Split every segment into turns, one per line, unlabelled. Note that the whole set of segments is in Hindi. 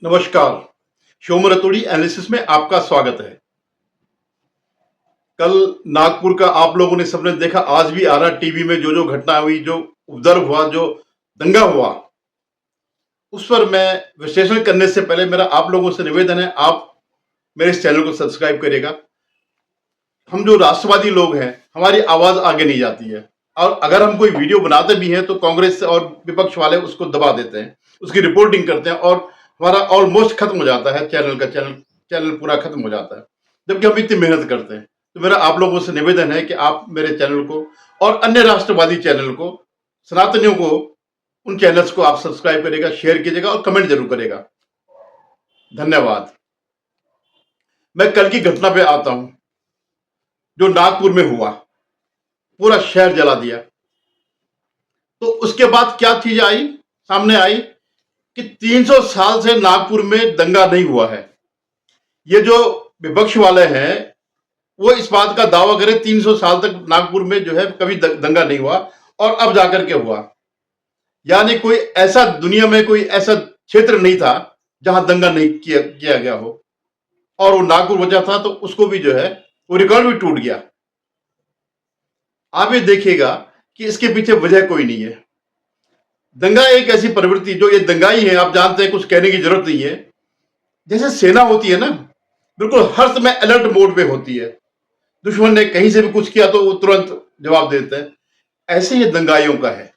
नमस्कार। शोम रतोड़ी एनालिसिस में आपका स्वागत है। कल नागपुर का आप लोगों ने सबने देखा, आज भी आ रहा टीवी में जो जो घटना हुई, जो उपद्रव हुआ, जो दंगा हुआ, उस पर मैं विश्लेषण करने से पहले मेरा आप लोगों से निवेदन है, आप मेरे इस चैनल को सब्सक्राइब करिएगा। हम जो राष्ट्रवादी लोग हैं, हमारी आवाज आगे नहीं जाती है, और अगर हम कोई वीडियो बनाते भी हैं तो कांग्रेस और विपक्ष वाले उसको दबा देते हैं, उसकी रिपोर्टिंग करते हैं और हमारा ऑलमोस्ट खत्म हो जाता है, चैनल पूरा खत्म हो जाता है, जबकि हम इतनी मेहनत करते हैं। तो मेरा आप लोगों से निवेदन है कि आप मेरे चैनल को और अन्य राष्ट्रवादी चैनल को, सनातनियों को, उन चैनल्स को आप सब्सक्राइब करेगा, शेयर कीजिएगा और कमेंट जरूर करेगा। धन्यवाद। मैं कल की घटना पे आता हूं जो नागपुर में हुआ, पूरा शहर जला दिया। तो उसके बाद क्या चीज आई, सामने आई कि 300 साल से नागपुर में दंगा नहीं हुआ है। ये जो विपक्ष वाले हैं वो इस बात का दावा करें 300 साल तक नागपुर में जो है कभी दंगा नहीं हुआ, और अब जाकर के हुआ। यानी कोई ऐसा दुनिया में कोई ऐसा क्षेत्र नहीं था जहां दंगा नहीं किया गया हो, और वो नागपुर बचा था तो उसको भी जो है वो रिकॉर्ड भी टूट गया। आप ये देखिएगा कि इसके पीछे वजह कोई नहीं है। दंगा एक ऐसी प्रवृत्ति, जो ये दंगाई है, आप जानते हैं, कुछ कहने की जरूरत नहीं है। जैसे सेना होती है ना, बिल्कुल हर समय अलर्ट मोड पे होती है, दुश्मन ने कहीं से भी कुछ किया तो वो तुरंत जवाब देते हैं। ऐसे ही दंगाइयों का है,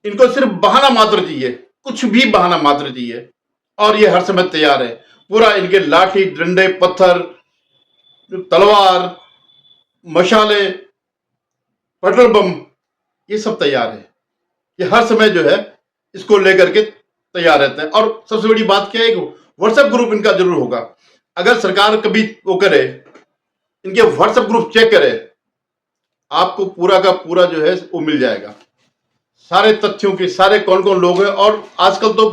इनको सिर्फ बहाना मात्र चाहिए, कुछ भी बहाना मात्र चाहिए, और ये हर समय तैयार है। पूरा इनके लाठी, डंडे, पत्थर, तलवार, मशाले, पेट्रोल बम, ये सब तैयार है। ये हर समय जो है इसको लेकर के तैयार रहते हैं। और सबसे बड़ी बात क्या है, व्हाट्सएप ग्रुप इनका जरूर होगा। अगर सरकार कभी वो करे, इनके व्हाट्सएप ग्रुप चेक करे, आपको पूरा का पूरा जो है वो मिल जाएगा, सारे तथ्यों के, सारे कौन कौन लोग हैं। और आजकल तो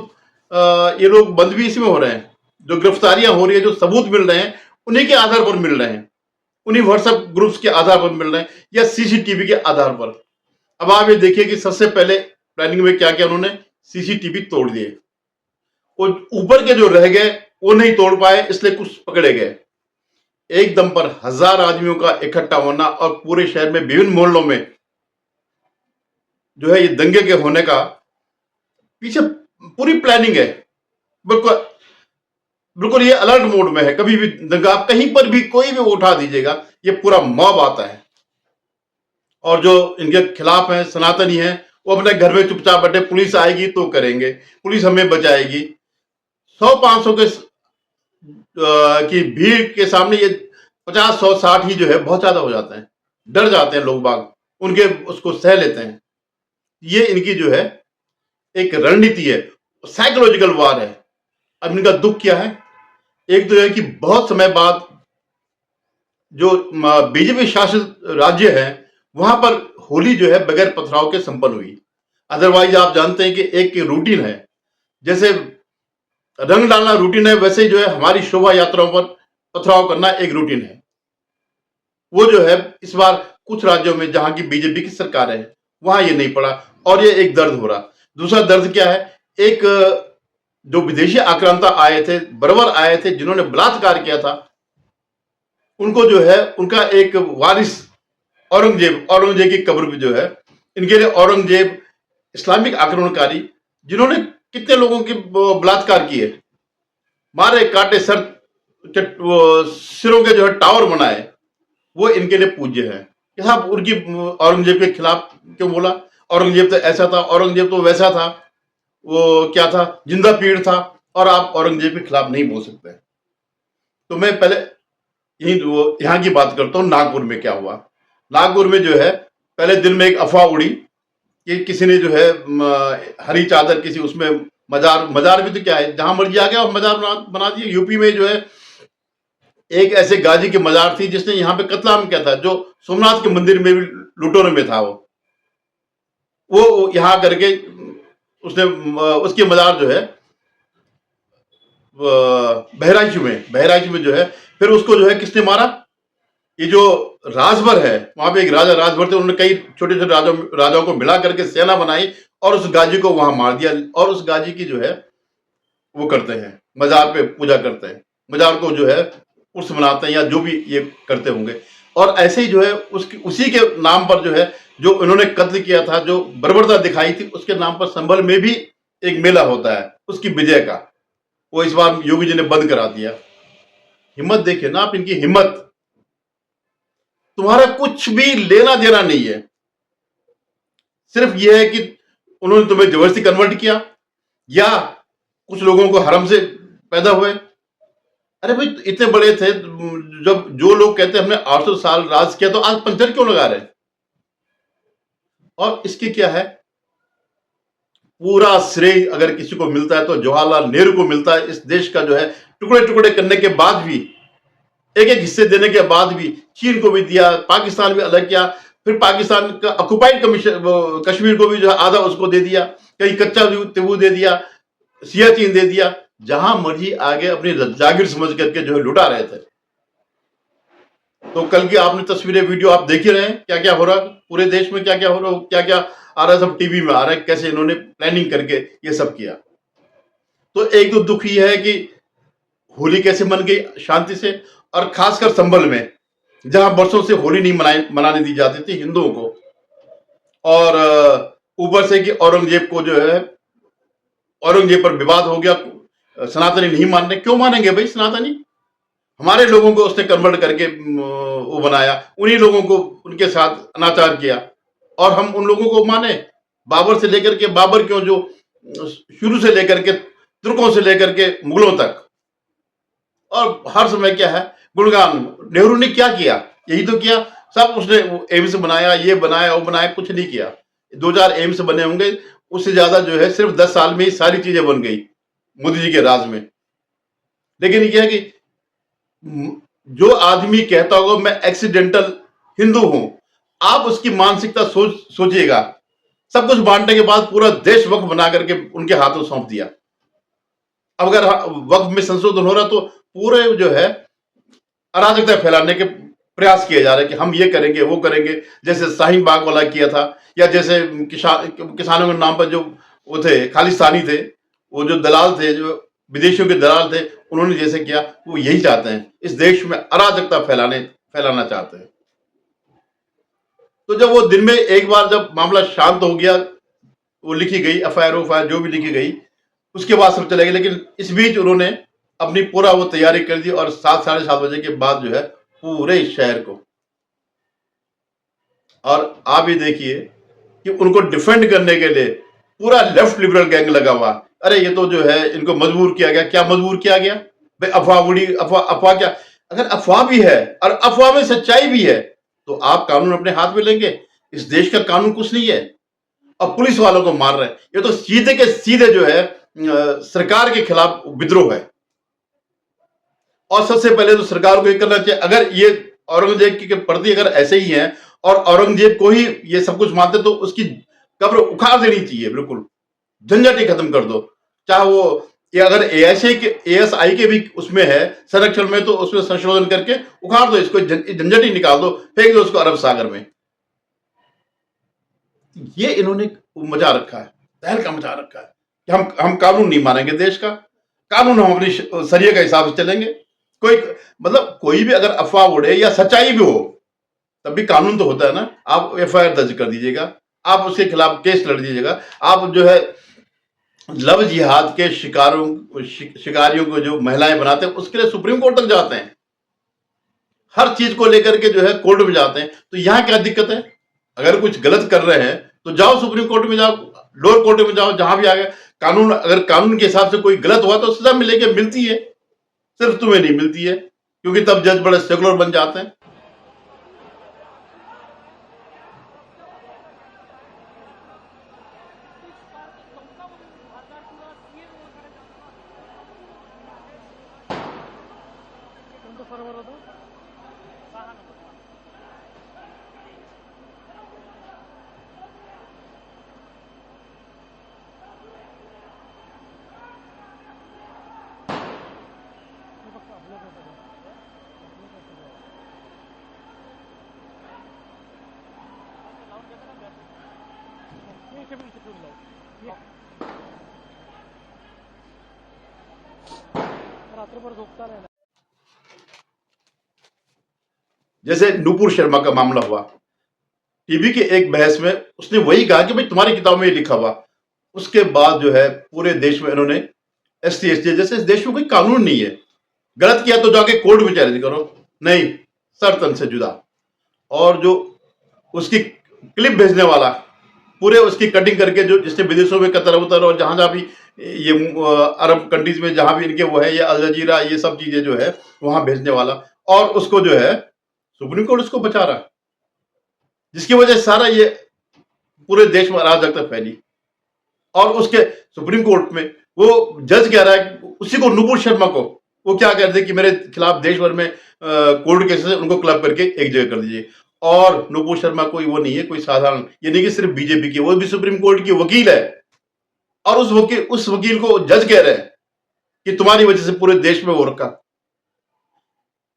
ये लोग बंद भी इसमें हो रहे हैं, जो गिरफ्तारियां हो रही है, जो सबूत मिल रहे हैं, उन्हीं के आधार पर मिल रहे हैं, उन्हीं व्हाट्सएप ग्रुप्स के आधार पर मिल रहे हैं, या सीसीटीवी के आधार पर। अब आप ये देखिए कि सबसे पहले प्लानिंग में क्या किया उन्होंने, सीसीटीवी तोड़ दिए। वो ऊपर के जो रह गए वो नहीं तोड़ पाए, इसलिए कुछ पकड़े गए। एकदम पर 1000 आदमियों का इकट्ठा होना और पूरे शहर में विभिन्न मोहल्लों में जो है ये दंगे के होने का पीछे पूरी प्लानिंग है। बिल्कुल बिल्कुल ये अलर्ट मोड में है। कभी भी दंगा, कहीं पर भी कोई भी उठा दीजिएगा, ये पूरा मॉब आता है। और जो इनके खिलाफ है, सनातनी है, वो अपने घर में चुपचाप बैठे, पुलिस आएगी तो करेंगे, पुलिस हमें बचाएगी। 100-500 के की भीड़ के सामने ये 50-100-60 ही जो है बहुत ज्यादा हो जाते हैं, डर जाते हैं लोग बाग, उनके उसको सह लेते हैं। ये इनकी जो है एक रणनीति है, साइकोलॉजिकल वार है। अब इनका दुख क्या है, एक तो है कि बहुत समय बाद जो बीजेपी शासित राज्य है वहां पर होली जो है बगैर पथराव के संपन्न हुई। अदरवाइज आप जानते हैं कि एक रूटीन है, जैसे रंग डालना रूटीन है, वैसे ही जो है हमारी शोभा यात्राओं पर पथराव करना एक रूटीन है। वो जो है इस बार कुछ राज्यों में जहां की बीजेपी की सरकार है वहां ये नहीं पड़ा, और ये एक दर्द हो रहा। दूसरा दर्द क्या है, एक जो विदेशी आक्रांता आए थे, बर्बर आए थे, जिन्होंने बलात्कार किया था, उनको जो है उनका एक वारिस औरंगजेब की कब्र भी जो है, इनके लिए औरंगजेब इस्लामिक आक्रमणकारी, जिन्होंने कितने लोगों के बलात्कार किए, मारे काटे, सिरों के जो है टावर बनाए, वो इनके लिए पूज्य है। साहब उनकी औरंगजेब के खिलाफ क्यों बोला, औरंगजेब तो ऐसा था, औरंगजेब तो वैसा था, वो क्या था, जिंदा पीड़ था, और आप औरंगजेब के खिलाफ नहीं बोल सकते। तो मैं पहले यहाँ की बात करता हूँ, नागपुर में क्या हुआ। नागपुर में जो है पहले दिन में एक अफवाह उड़ी कि किसी ने जो है हरी चादर, किसी उसमें मजार भी तो क्या है, जहां मर्जी आ गया और मजार बना दिया। यूपी में जो है एक ऐसे गाजी की मजार थी जिसने यहाँ पे कत्ल आम किया था, जो सोमनाथ के मंदिर में भी लुटोरे में था। वो यहाँ करके उसने उसकी मजार जो है बहराइच में जो है, फिर उसको जो है किसने मारा, ये जो राजभर है, वहां पे एक राजा राजभर थे, उन्होंने कई छोटे छोटे राजाओं को मिला करके सेना बनाई और उस गाजी को वहां मार दिया। और उस गाजी की जो है वो करते हैं, मजार पे पूजा करते हैं, मजार को जो है उर्स मनाते हैं या जो भी ये करते होंगे। और ऐसे ही जो है उसकी उसी के नाम पर जो है जो इन्होंने कत्ल किया था, जो बर्बरता दिखाई थी, उसके नाम पर संभल में भी एक मेला होता है उसकी विजय का। वो इस बार योगी जी ने बंद करा दिया। हिम्मत देखिए ना आप, इनकी हिम्मत। तुम्हारा कुछ भी लेना देना नहीं है, सिर्फ ये है कि उन्होंने तुम्हें जबरदस्ती कन्वर्ट किया या कुछ लोगों को हरम से पैदा हुए। अरे भाई इतने बड़े थे, जब जो लोग कहते हैं हमने 800 साल राज किया, तो आज पंचर क्यों लगा रहे हैं? और इसकी क्या है, पूरा श्रेय अगर किसी को मिलता है तो जवाहरलाल नेहरू को मिलता है। इस देश का जो है टुकड़े टुकड़े करने के बाद भी, एक एक हिस्से देने के बाद भी, चीन को भी दिया, पाकिस्तान भी अलग किया, फिर पाकिस्तान का ऑक्युपाइड कश्मीर को भी जो है आधा उसको दे दिया, कहीं कच्चा तिबू दे दिया, सियाचिन दे दिया, जहां मर्जी आगे अपनी जागीर समझ करके जो है लुटा रहे थे। तो कल की आपने तस्वीरें वीडियो आप देख ही रहे हैं, क्या क्या हो रहा है पूरे देश में, क्या क्या हो रहा है, क्या क्या आ रहा है, सब टीवी में आ रहा है, कैसे इन्होंने प्लानिंग करके ये सब किया। तो एक तो दुख ये है कि होली कैसे मन गई शांति से, और खासकर संभल में जहां बरसों से होली नहीं मनाने दी जाती थी हिंदुओं को, और ऊपर से कि औरंगजेब को जो है, औरंगजेब पर विवाद हो गया, सनातनी नहीं मान रहे। क्यों मानेंगे भाई सनातनी? हमारे लोगों को उसने कन्वर्ट करके वो बनाया, उन्हीं लोगों को उनके साथ अनाचार किया, और हम उन लोगों को माने? बाबर से लेकर के, बाबर क्यों, जो शुरू से लेकर के तुर्कों से लेकर के मुगलों तक, और हर समय क्या है गुणगान। नेहरू ने क्या किया? यही तो किया, सब उसने एम्स बनाया, ये बनाया, वो बनाया, कुछ नहीं किया। 2000 एम्स बने होंगे, उससे ज्यादा जो है सिर्फ 10 साल में ही सारी चीजें बन गई मोदी जी के राज में। लेकिन क्या है कि जो आदमी कहता होगा मैं एक्सीडेंटल हिंदू हूं, आप उसकी मानसिकता सोचिएगा। सब कुछ बांटने के बाद पूरा देश वक्फ बना करके उनके हाथों सौंप दिया। अब अगर वक्फ में संशोधन हो रहा तो पूरे जो है अराजकता फैलाने के प्रयास किए जा रहे हैं कि हम ये करेंगे, वो करेंगे, जैसे शाहीन बाग वाला किया था, या जैसे किसानों के नाम पर जो वो थे खालिस्तानी थे, वो जो दलाल थे, जो विदेशियों के दलाल थे, उन्होंने जैसे किया, वो यही चाहते हैं, इस देश में अराजकता फैलाना चाहते हैं। तो जब वो दिन में एक बार जब मामला शांत हो गया, वो लिखी गई एफआईआर जो भी लिखी गई, उसके बाद सब चले गए। लेकिन इस बीच उन्होंने अपनी पूरा वो तैयारी कर दी, और 7 साढ़े 7 बजे के बाद जो है पूरे शहर को, और आप ही देखिए कि उनको डिफेंड करने के लिए पूरा लेफ्ट लिबरल गैंग लगा हुआ। अरे ये तो जो है इनको मजबूर किया गया। क्या मजबूर किया गया भाई? अफवाह उड़ी, अफवाह अफवाह क्या? अगर अफवाह भी है और अफवाह में सच्चाई भी है, तो आप कानून अपने हाथ में लेंगे? इस देश का कानून कुछ नहीं है, और पुलिस वालों को मार रहे हैं। ये तो सीधे के सीधे जो है सरकार के खिलाफ विद्रोह है। और सबसे पहले तो सरकार को ये करना चाहिए, अगर ये औरंगजेब के प्रति अगर ऐसे ही है और औरंगजेब को ही ये सब कुछ मानते, तो उसकी कब्र उखाड़ देनी चाहिए, बिल्कुल झंझट ही खत्म कर दो। चाहे वो ये अगर एएसआई के भी उसमें है संरक्षण में, तो उसमें संशोधन करके उखाड़ दो, इसको झंझट ही निकाल दो, फेंक दो उसको अरब सागर में। ये इन्होंने मचा रखा है, तहलका मचा रखा है कि हम कानून नहीं मानेंगे देश का, कानून हम अपनी शरीय के हिसाब से चलेंगे। कोई मतलब कोई भी अगर अफवाह उड़े या सच्चाई भी हो, तब भी कानून तो होता है ना। आप एफआईआर दर्ज कर दीजिएगा, आप उसके खिलाफ केस लड़ दीजिएगा। आप जो है लव जिहाद के शिकारियों को जो महिलाएं बनाते हैं, उसके लिए सुप्रीम कोर्ट तक जाते हैं, हर चीज को लेकर के जो है कोर्ट में जाते हैं। तो यहां क्या दिक्कत है? अगर कुछ गलत कर रहे हैं तो जाओ सुप्रीम कोर्ट में जाओ, लोअर कोर्ट में जाओ, जहां भी आ गए कानून। अगर कानून के हिसाब से कोई गलत हुआ तो सजा मिलेगी, मिलती है, सिर्फ तुम्हें नहीं मिलती है, क्योंकि तब जज बड़े सेकुलर बन जाते हैं।
रात्रभर झोपता रहना।
जैसे नूपुर शर्मा का मामला हुआ, टीवी के एक बहस में उसने वही कहा कि भाई तुम्हारी किताब में ये लिखा हुआ। उसके बाद जो है पूरे देश में इन्होंने SC ST, जैसे इस देश में कोई कानून नहीं है, गलत किया तो जाके कोर्ट में चैलेंज करो, नहीं, सर तन से जुदा। और जो उसकी क्लिप भेजने वाला, पूरे उसकी कटिंग करके, जो जिसने विदेशों में कतर उतर और जहां जहां भी ये अरब कंट्रीज में जहां भी इनके वो है, ये अल जजीरा, ये सब चीजें जो है वहां भेजने वाला, और उसको जो है सुप्रीम कोर्ट उसको बचा रहा, जिसकी वजह से सारा ये पूरे देश में अराजकता फैली। और उसके सुप्रीम कोर्ट में वो जज कह रहा है उसी को, नूपुर शर्मा को, वो क्या कहते हैं कि मेरे खिलाफ देश भर में कोर्ट केसेस है, उनको क्लब करके एक जगह कर दीजिए। और नूपुर शर्मा कोई वो नहीं है, कोई साधारण, ये नहीं कि सिर्फ बीजेपी की, वो भी सुप्रीम कोर्ट की वकील है। और उस वकील को जज कह रहे हैं कि तुम्हारी वजह से पूरे देश में वो रखा।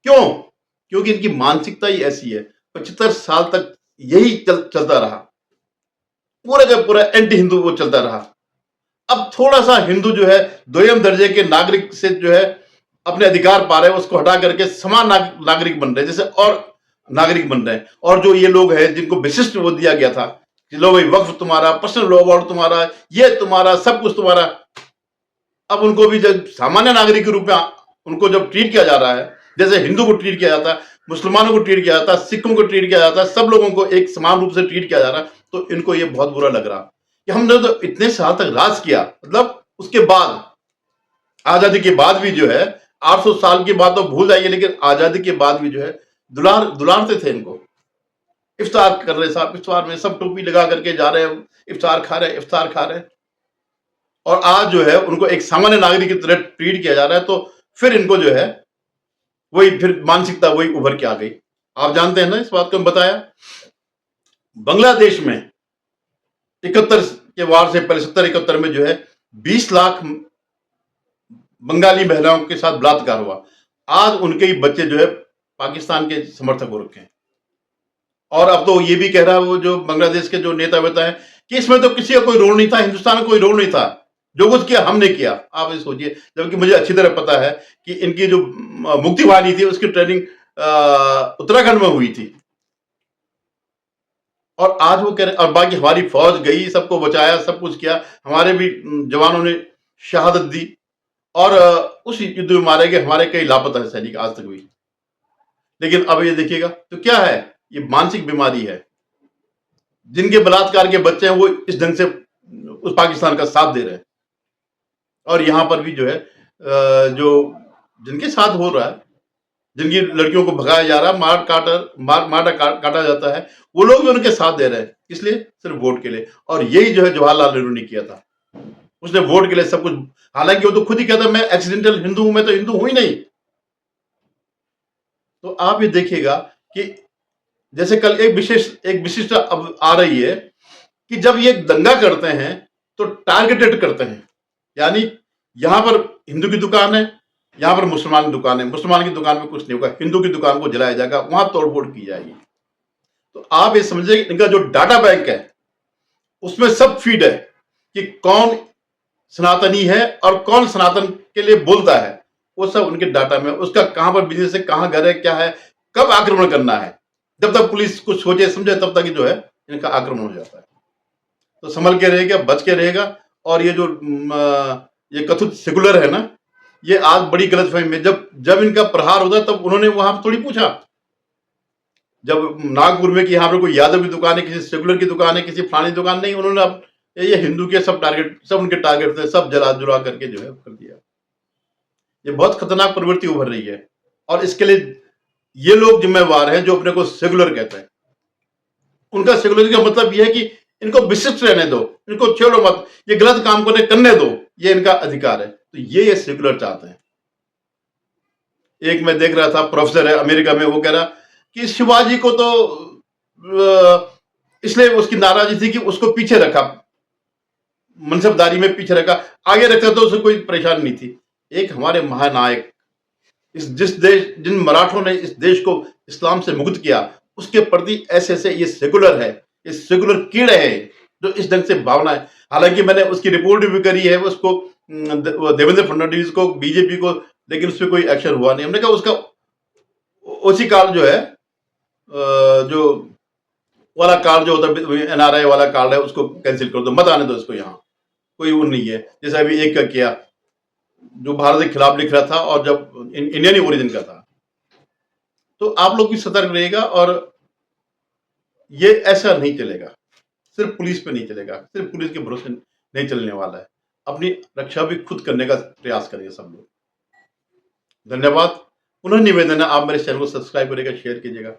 क्यों? क्योंकि इनकी मानसिकता ही ऐसी है। 75 साल तक यही चलता रहा, पूरा का पूरा एंटी हिंदू वो चलता रहा। अब थोड़ा सा हिंदू जो है दोयम दर्जे के नागरिक से जो है अपने अधिकार पा रहे हैं, उसको हटा करके समान नागरिक बन रहे हैं, जैसे और नागरिक बन रहे हैं। और जो ये लोग हैं जिनको विशिष्ट वो दिया गया था कि लो भाई वक्फ तुम्हारा, पर्सनल लॉ अवार्ड तुम्हारा, ये तुम्हारा, सब कुछ तुम्हारा, अब उनको भी जब सामान्य नागरिक के रूप में उनको जब ट्रीट किया जा रहा है, जैसे हिंदू को ट्रीट किया जाता है, मुसलमानों को ट्रीट किया जाता है, सिखों को ट्रीट किया जाता है, सब लोगों को एक समान रूप से ट्रीट किया जा रहा है, तो इनको ये बहुत बुरा लग रहा कि हमने तो इतने साल तक राज किया, मतलब उसके बाद आजादी के बाद भी जो है 800 साल की बात तो भूल जाइए, लेकिन आजादी के बाद भी जो है दुलारते थे इनको। इफ्तार कर रहे साहब, इफ्तार में सब टोपी लगा करके जा रहे हैं, इफ्तार खा रहे हैं, और आज जो है उनको एक सामान्य नागरिक की तरह ट्रीट किया जा रहा है। तो फिर इनको जो है वही फिर मानसिकता वही उभर के आ गई। आप जानते हैं ना, इस बात को बताया, बांग्लादेश में 71 के वार से पहले 70-71 में जो है 20 लाख बंगाली महिलाओं के साथ बलात्कार हुआ। आज उनके ही बच्चे जो है पाकिस्तान के समर्थक हो रखे हैं। और अब तो ये भी कह रहा है वो जो बांग्लादेश के जो नेता बताए कि इसमें तो किसी का कोई रोल नहीं था, हिंदुस्तान का कोई रोल नहीं था, जो कुछ किया हमने किया। आप ये सोचिए, जबकि मुझे अच्छी तरह पता है कि इनकी जो मुक्ति वाहिनी थी उसकी ट्रेनिंग उत्तराखंड में हुई थी। और आज वो कह रहे, और बाकी हमारी फौज गई, सबको बचाया, सब कुछ किया, हमारे भी जवानों ने शहादत दी, और उस युद्ध में मारे गए हमारे कई लापता है सैनिक आज तक भी। लेकिन अब ये देखिएगा तो क्या है, ये मानसिक बीमारी है। जिनके बलात्कार के बच्चे हैं वो इस ढंग से उस पाकिस्तान का साथ दे रहे हैं। और यहां पर भी जो है जो जिनके साथ हो रहा है, जिनकी लड़कियों को भगाया जा रहा है, मार काटा जाता है, वो लोग भी उनके साथ दे रहे हैं। इसलिए सिर्फ वोट के लिए। और यही जो है जवाहरलाल नेहरू ने किया था, उसने वोट के लिए सब कुछ, हालांकि वो तो खुद ही कहता मैं एक्सीडेंटल हिंदू हूं, मैं तो हिंदू हूं ही नहीं। तो आप ये देखिएगा कि जैसे कल एक विशिष्ट अब आ रही है कि जब ये दंगा करते हैं तो टारगेटेड करते हैं, यानी यहां पर हिंदू की दुकान है, यहां पर मुसलमान की दुकान है, मुसलमान की दुकान में कुछ नहीं होगा, हिंदू की दुकान को जलाया जाएगा, वहां तोड़फोड़ की जाएगी। तो आप ये समझिए इनका जो डाटा बैंक है उसमें सब फीड है कि कौन सनातनी है और कौन सनातन के लिए बोलता है, वो सब उनके डाटा में, उसका कहां पर बिजनेस है, कहां घर है, क्या है, कब आक्रमण करना है। जब तक पुलिस कुछ सोचे समझे तब तक जो है इनका आक्रमण हो जाता है। तो संभल के रहेगा, बच के रहेगा। और ये जो ये कथित सेकुलर है ना, ये आज बड़ी गलतफहमी में, जब इनका प्रहार होता तब उन्होंने वहां थोड़ी पूछा, जब नागपुर में कि यहाँ पर कोई यादव की दुकान है, किसी सेकुलर की दुकान है, किसी फलानी दुकान नहीं, उन्होंने अब ये हिंदू के सब टारगेट, सब उनके टारगेट थे, सब जला जुला करके जो है कर दिया। ये बहुत खतरनाक प्रवृत्ति उभर रही है और इसके लिए ये लोग जिम्मेवार हैं जो अपने को सेकुलर कहते हैं। उनका सेकुलर का मतलब यह है कि इनको विशिष्ट रहने दो, इनको छेड़ो मत, ये गलत काम करने दो, ये इनका अधिकार है। तो ये सेकुलर चाहते हैं। एक मैं देख रहा था, प्रोफेसर है अमेरिका में, वो कह रहा कि शिवाजी को तो इसलिए उसकी नाराजगी थी कि उसको पीछे रखा, मनसबदारी में पीछे रखा, आगे रखा तो उसे कोई परेशानी नहीं थी। एक हमारे महानायक, जिन मराठों ने इस देश को इस्लाम से मुक्त किया, उसके प्रति ऐसे ये सेकुलर है, ये सेकुलर कीड़े हैं जो इस ढंग से भावना है। हालांकि मैंने उसकी रिपोर्ट भी करी है, उसको देवेंद्र फडणवीस को, बीजेपी को लेकिन उस पर कोई एक्शन हुआ नहीं। हमने कहा उसका ओसी कार्ड जो है, जो वाला कार्ड जो होता है, एनआरआई वाला कार्ड है, उसको कैंसिल कर दो, मत आने दो इसको यहाँ, कोई वो नहीं है। जैसे अभी एक का किया जो भारत के खिलाफ लिख रहा था और जब इंडियन ओरिजिन का था। तो आप लोग भी सतर्क रहिएगा, और ये ऐसा नहीं चलेगा, सिर्फ पुलिस पे नहीं चलेगा, सिर्फ पुलिस के भरोसे नहीं चलने वाला है। अपनी रक्षा भी खुद करने का प्रयास करिए सब लोग। धन्यवाद। पुनः निवेदन है, आप मेरे चैनल को सब्सक्राइब करिएगा, शेयर कीजिएगा।